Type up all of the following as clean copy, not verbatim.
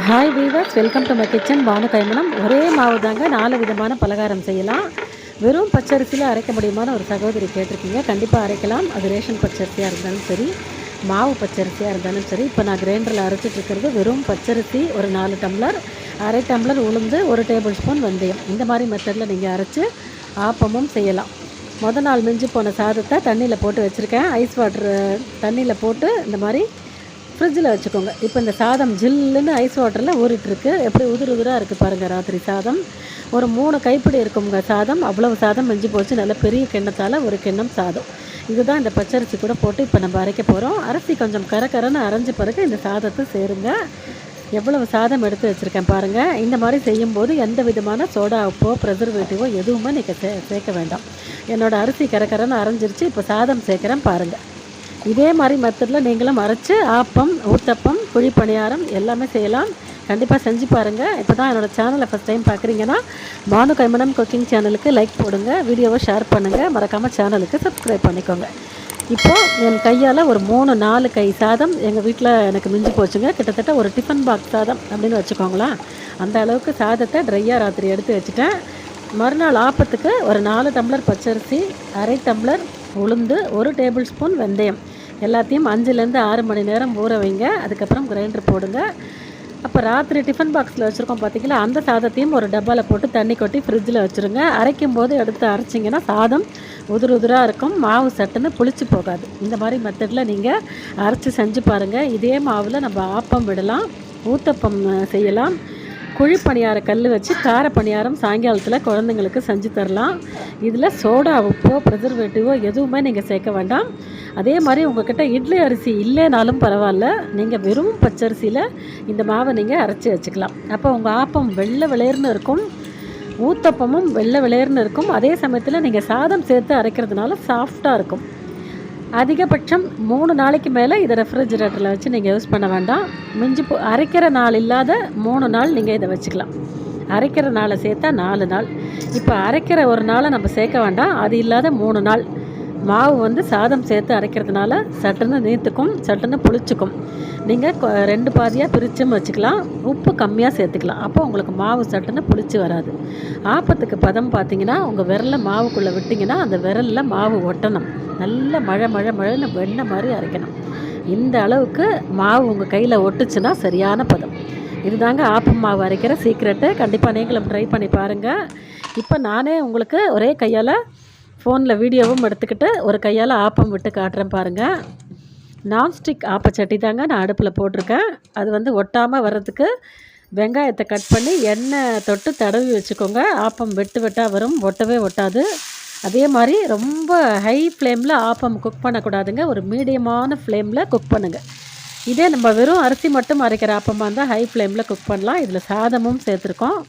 Hi viewers, welcome to my kitchen. Banu கைமணம். ஒரே மாவு தாங்க 4 விதமான பலகாரம் செய்யலாம். வெறும் பச்சரிசியில் அரைக்க முடியுமான ஒரு சகோதரி கேட்டிருக்கீங்க. கண்டிப்பாக அரைக்கலாம். அது ரேஷன் பச்சரிசியாக இருந்தாலும் சரி, மாவு பச்சரிசியாக இருந்தாலும் சரி. இப்போ நான் கிரைண்டரில் அரைச்சிட்ருக்கிறது வெறும் பச்சரிசி. ஒரு 4 டம்ளர், அரை டம்ளர் உளுந்து, 1 டேபிள் ஸ்பூன் வெந்தயம். இந்த மாதிரி மெத்தடில் நீங்கள் அரைச்சி ஆப்பமும் செய்யலாம். நாள் மிஞ்சி போன சாதத்தை தண்ணியில் போட்டு வச்சுருக்கேன். ஐஸ் வாட்ரு தண்ணியில் போட்டு இந்த மாதிரி ஃப்ரிட்ஜில் வச்சுக்கோங்க. இப்போ இந்த சாதம் ஜில்லுன்னு ஐஸ் வாட்டரில் ஊறிட்டுருக்கு. எப்படி உதிராக இருக்குது பாருங்கள். ராத்திரி சாதம் ஒரு 3 கைப்பிடி இருக்குங்க சாதம். அவ்வளவு சாதம் மிஞ்சி போச்சு. நல்ல பெரிய கிண்ணத்தால் ஒரு கிண்ணம் சாதம். இதுதான் இந்த பச்சரிசி கூட போட்டு இப்போ நம்ம அரைக்க போகிறோம். அரிசி கொஞ்சம் கரன்னு அரைஞ்ச பிறகு இந்த சாதத்தை சேருங்க. எவ்வளவு சாதம் எடுத்து வச்சுருக்கேன் பாருங்கள். இந்த மாதிரி செய்யும்போது எந்த விதமான சோடா உப்போ ப்ரிசர்வேட்டிவோ எதுவுமே நீங்கள் சேர்க்க வேண்டாம். என்னோடய அரிசி கரன்னு அரைஞ்சிருச்சு. இப்போ சாதம் சேர்க்குறேன் பாருங்கள். இதே மாதிரி மெத்தடில் நீங்களும் அரைச்சி ஆப்பம், ஊத்தப்பம், குழி பணியாரம் எல்லாமே செய்யலாம். கண்டிப்பாக செஞ்சு பாருங்கள். இப்போ தான் என்னோடய சேனலை ஃபஸ்ட் டைம் பார்க்குறீங்கன்னா பானு கைமணம் குக்கிங் சேனலுக்கு லைக் போடுங்க, வீடியோவை ஷேர் பண்ணுங்கள், மறக்காமல் சேனலுக்கு சப்ஸ்கிரைப் பண்ணிக்கோங்க. இப்போது என் கையால் ஒரு 3-4 கை சாதம் எங்கள் வீட்டில் எனக்கு மிஞ்சி போச்சுங்க. கிட்டத்தட்ட ஒரு டிஃபன் பாக்ஸ் சாதம் அப்படின்னு வச்சுக்கோங்களேன். அந்த அளவுக்கு சாதத்தை ட்ரையாக ராத்திரி எடுத்து வச்சுட்டேன். மறுநாள் ஆப்பத்துக்கு ஒரு 4 டம்ளர் பச்சரிசி, அரை டம்ளர் உளுந்து, 1 டேபிள் ஸ்பூன் வெந்தயம் எல்லாத்தையும் 5லேருந்து 6 மணி நேரம் ஊற வைங்க. அதுக்கப்புறம் கிரைண்டர் போடுங்க. அப்போ ராத்திரி டிஃபன் பாக்ஸில் வச்சுருக்கோம் பார்த்திங்களா, அந்த சாதத்தையும் ஒரு டப்பாவில் போட்டு தண்ணி கொட்டி ஃப்ரிட்ஜில் வச்சுருங்க. அரைக்கும் போது எடுத்து அரைச்சிங்கன்னா சாதம் உதிராக இருக்கும். மாவு சட்டுன்னு புளிச்சு போகாது. இந்த மாதிரி மெத்தடில் நீங்கள் அரைச்சி செஞ்சு பாருங்கள். இதே மாவில் நம்ம ஆப்பம் விடலாம், ஊத்தப்பம் செய்யலாம், குழி பணியார கல் வச்சு கார பணியாரம் சாயங்காலத்தில் குழந்தைங்களுக்கு செஞ்சு தரலாம். இதில் சோடா உப்போ ப்ரிசர்வேட்டிவோ எதுவுமே நீங்கள் சேர்க்க வேண்டாம். அதே மாதிரி உங்கள்கிட்ட இட்லி அரிசி இல்லைனாலும் பரவாயில்ல, நீங்கள் வெறும் பச்சரிசியில் இந்த மாவை நீங்கள் அரைச்சி வச்சுக்கலாம். அப்போ உங்கள் ஆப்பம் வெள்ளை விளையர்னு இருக்கும், ஊத்தப்பமும் வெள்ளை விளையர்னு இருக்கும். அதே சமயத்தில் நீங்கள் சாதம் சேர்த்து அரைக்கிறதுனால சாஃப்டாக இருக்கும். அதிகபட்சம் 3 நாளைக்கு மேலே இதை ரெஃப்ரிஜிரேட்டரில் வச்சு நீங்கள் யூஸ் பண்ண வேண்டாம். அரைக்கிற நாள் இல்லாத 3 நாள் நீங்கள் இதை வச்சுக்கலாம். அரைக்கிற நாளை சேர்த்தா 4 நாள். இப்போ அரைக்கிற ஒரு நாளை நம்ம சேர்க்க வேண்டாம். அது இல்லாத 3 நாள் மாவு சாதம் சேர்த்து அரைக்கிறதுனால சட்டுன்னு நீத்துக்கும், சட்டுன்னு புளிச்சுக்கும். நீங்கள் 2 பாதியாக பிரிச்சும் வச்சுக்கலாம். உப்பு கம்மியாக சேர்த்துக்கலாம். அப்போ உங்களுக்கு மாவு சட்டுன்னு புளிச்சு வராது. ஆப்பத்துக்கு பதம் பார்த்தீங்கன்னா, உங்கள் விரலை மாவுக்குள்ளே விட்டிங்கன்னா அந்த விரலில் மாவு ஒட்டணும். நல்ல மழைன்னு வெண்ணெய் மாதிரி அரைக்கணும். இந்த அளவுக்கு மாவு உங்கள் கையில் ஒட்டுச்சுன்னா சரியான பதம். இதுதாங்க ஆப்பம் மாவு அரைக்கிற சீக்ரெட்டு. கண்டிப்பாக நீங்களும் ட்ரை பண்ணி பாருங்கள். இப்போ நானே உங்களுக்கு ஒரே கையால் ஃபோனில் வீடியோவும் எடுத்துக்கிட்டு ஒரு கையால் ஆப்பம் விட்டு காட்டுறேன் பாருங்கள். நான்ஸ்டிக் ஆப்பச்சட்டி தாங்க நான் அடுப்பில் போட்டிருக்கேன். அது ஒட்டாமல் வர்றதுக்கு வெங்காயத்தை கட் பண்ணி எண்ணெய் தொட்டு தடவி வச்சுக்கோங்க. ஆப்பம் வெட்டாக வரும், ஒட்டவே ஒட்டாது. அதே மாதிரி ரொம்ப ஹை ஃப்ளேமில் ஆப்பம் குக் பண்ணக்கூடாதுங்க. ஒரு மீடியமான ஃப்ளேமில் குக் பண்ணுங்கள். இதே நம்ம வெறும் அரிசி மட்டும் அரைக்கிற ஆப்பமாக இருந்தால் ஹை ஃப்ளேமில் குக் பண்ணலாம். இதில் சாதமும் சேர்த்துருக்கோம்.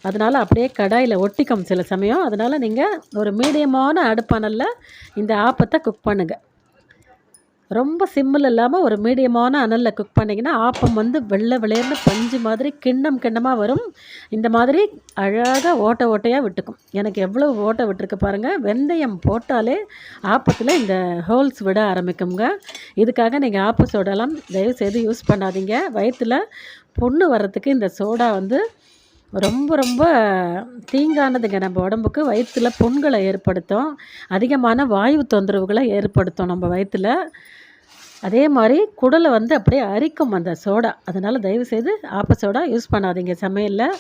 அதனால் அப்படியே கடாயில் ஒட்டிக்கும் சில சமயம். அதனால் நீங்கள் ஒரு மீடியமான அடுப்பானலில் இந்த ஆப்பத்தை குக் பண்ணுங்கள். ரொம்ப சிம்மில் இல்லாமல் ஒரு மீடியமான அனலில் குக் பண்ணிங்கன்னா ஆப்பம் வெள்ளை விளையர்னு பஞ்சு மாதிரி கிண்ணமாக வரும். இந்த மாதிரி அழகாக ஓட்டையாக விட்டுக்கும். எனக்கு எவ்வளோ ஓட்டை விட்டுருக்கு பாருங்கள். வெந்தயம் போட்டாலே ஆப்பத்தில் இந்த ஹோல்ஸ் விட ஆரம்பிக்குங்க. இதுக்காக நீங்கள் ஆப்ப சோடாலாம் தயவுசெய்து யூஸ் பண்ணாதீங்க. வயிற்றில் புண்ணு வர்றதுக்கு இந்த சோடா ரொம்ப தீங்கானதுங்க. நம்ம உடம்புக்கு வயிற்றில் புண்களை ஏற்படுத்தும், அதிகமான வாயு தொந்தரவுகளை ஏற்படுத்தும் நம்ம வயிற்றில். அதே மாதிரி குடலை அப்படியே அரிக்கும் அந்த சோடா. அதனால் தயவுசெய்து ஆப்ப சோடா யூஸ் பண்ணாதீங்க சமையலில்.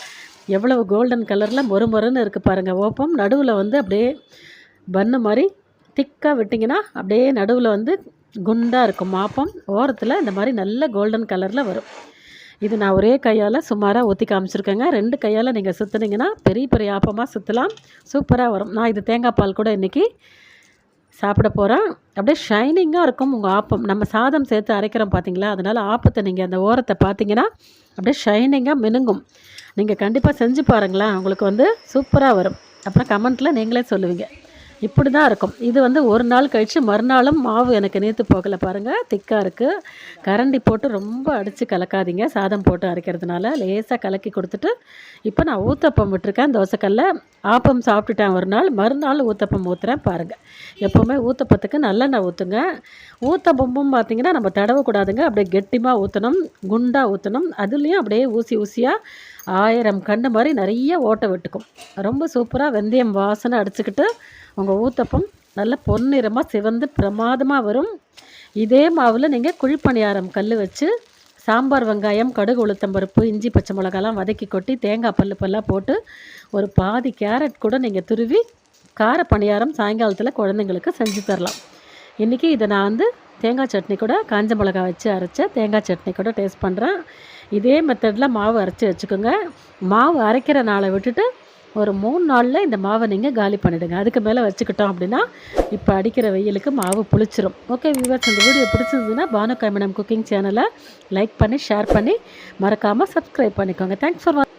எவ்வளவு கோல்டன் கலரில் மொறுன்னு இருக்குது பாருங்கள். ஓப்பம் நடுவில் அப்படியே பன்னு மாதிரி திக்காக விட்டிங்கன்னா அப்படியே நடுவில் குண்டாக இருக்கும் ஆப்பம். ஓரத்தில் இந்த மாதிரி நல்ல கோல்டன் கலரில் வரும். இது நான் ஒரே கையால் சுமாராக ஊற்றி காமிச்சிருக்கேங்க. 2 கையால் நீங்கள் சுற்றுனீங்கன்னா பெரிய ஆப்பமாக சுற்றலாம். சூப்பராக வரும். நான் இது தேங்காய் பால் கூட இன்றைக்கி சாப்பிட போகிறேன். அப்படியே ஷைனிங்காக இருக்கும் உங்கள் ஆப்பம். நம்ம சாதம் சேர்த்து அரைக்கிறோம் பார்த்தீங்களா, அதனால் ஆப்பத்தை நீங்கள் அந்த ஓரத்தை பார்த்தீங்கன்னா அப்படியே ஷைனிங்காக மினுங்கும். நீங்கள் கண்டிப்பாக செஞ்சு பாருங்களேன். உங்களுக்கு சூப்பராக வரும். அப்புறம் கமெண்ட்டில் நீங்களே சொல்லுவீங்க. இப்படி தான் இருக்கும். இது வந்து ஒரு நாள் கழித்து மறுநாளும் மாவு எனக்கு நீர்த்து போகலை பாருங்கள், திக்காக இருக்குது. கரண்டி போட்டு ரொம்ப அடித்து கலக்காதீங்க, சாதம் போட்டு அரைக்கிறதுனால. லேசாக கலக்கி கொடுத்துட்டு இப்போ நான் ஊத்தப்பம் விட்டுருக்கேன் தோசைக்கல்ல. ஆப்பம் சாப்பிட்டுட்டேன் ஒரு நாள், மறுநாள் ஊத்தப்பம் ஊற்றுறேன் பாருங்கள். எப்போவுமே ஊத்தப்பத்துக்கு நல்லெண்ணெய் ஊற்றுங்க. ஊத்தப்பமும் பார்த்திங்கன்னா நம்ம தடவக்கூடாதுங்க, அப்படியே கெட்டிமாக ஊற்றணும், குண்டாக ஊற்றணும். அதுலேயும் அப்படியே ஊசி ஊசியாக 1000 கண்ணு மாதிரி நிறைய ஓட்டை விட்டுக்கும். ரொம்ப சூப்பராக வெந்தயம் வாசனை அடிச்சுக்கிட்டு உங்கள் ஊத்தப்பம் நல்ல பொன்னிறமாக சிவந்து பிரமாதமாக வரும். இதே மாவில் நீங்கள் குழிப்பணியாரம் கல் வச்சு சாம்பார் வெங்காயம், கடுகு, உளுத்தம்பருப்பு, இஞ்சி, பச்சை மிளகாலாம் வதக்கி கொட்டி தேங்காய் பல்லாக போட்டு ஒரு பாதி கேரட் கூட நீங்கள் துருவி கார பணியாரம் சாயங்காலத்தில் குழந்தைங்களுக்கு செஞ்சு தரலாம். இன்றைக்கி இதை நான் வந்து தேங்காய் சட்னி கூட காஞ்ச மிளகா வச்சு அரைச்ச தேங்காய் சட்னி கூட டேஸ்ட் பண்ணுறேன். இதே மெத்தடில் மாவு அரைச்சி வச்சுக்கோங்க. மாவு அரைக்கிற நாளை விட்டுட்டு ஒரு 3 நாளில் இந்த மாவை நீங்கள் காலி பண்ணிவிடுங்க. அதுக்கு மேலே வச்சுக்கிட்டோம் அப்படின்னா இப்போ அடிக்கிற வெயிலுக்கு மாவு புளிச்சிரும். ஓகே வியூவர்ஸ், இந்த வீடியோ பிடிச்சிருந்ததுன்னா பானு கைமணம் குக்கிங் சேனலை லைக் பண்ணி ஷேர் பண்ணி மறக்காமல் சப்ஸ்கிரைப் பண்ணிக்கோங்க. Thanks for